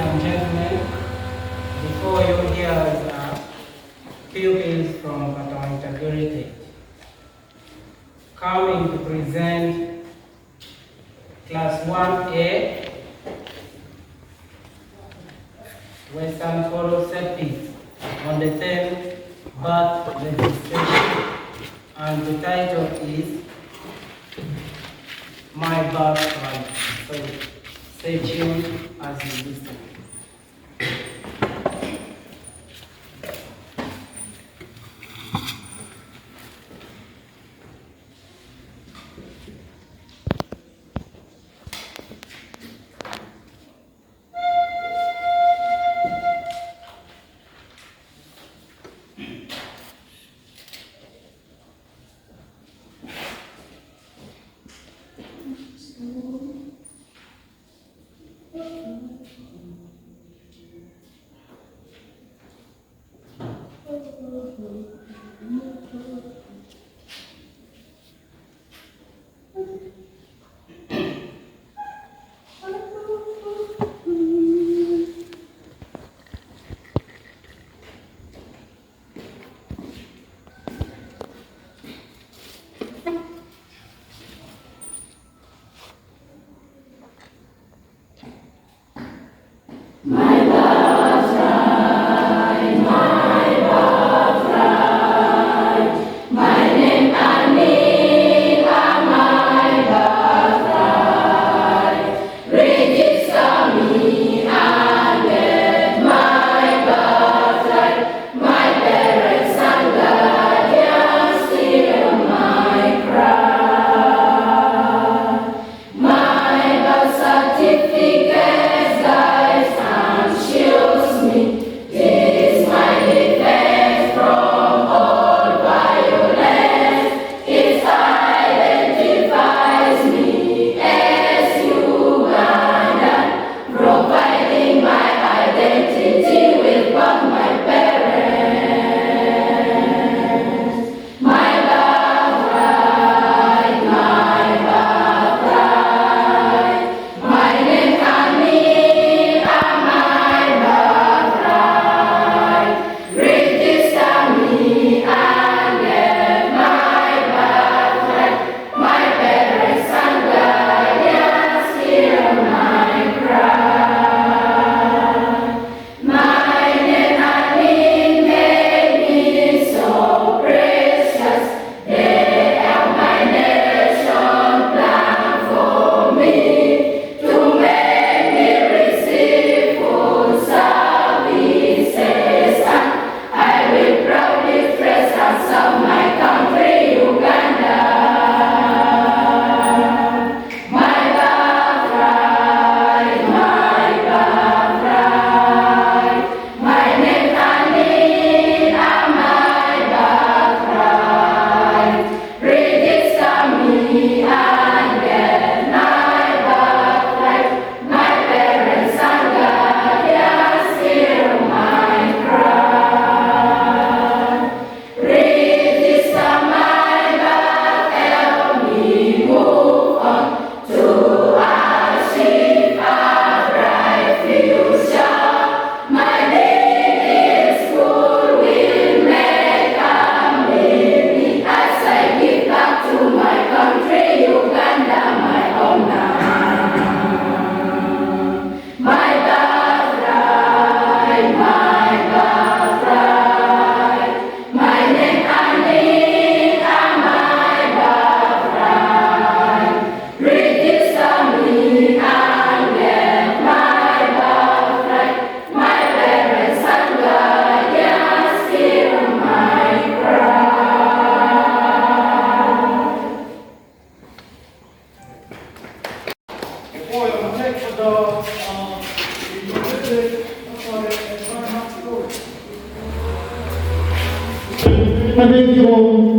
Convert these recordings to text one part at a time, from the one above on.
and gentlemen, before you here is pupils from Patongo Heritage, coming to present Class 1A, Western Photo Set-Piece on the theme Birth Registration, and the title is My Birthright. So stay tuned as you listen.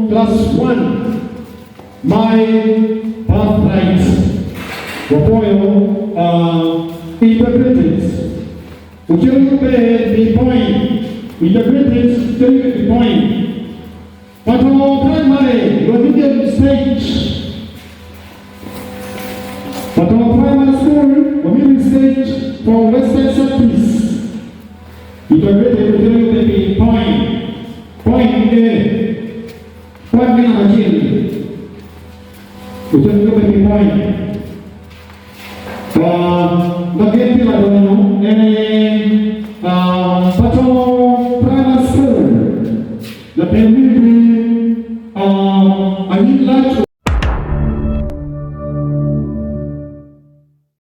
Class 1, My Birthright. Wapoyo interpreted. Ukirupe the point. Interpreted the point. Patongo Primary, your medium stage. Patongo Primary School, your medium stage for Western Service. Integrated Utility will be point. Point A. Point B na chini. Utility will be point. Bageti la dono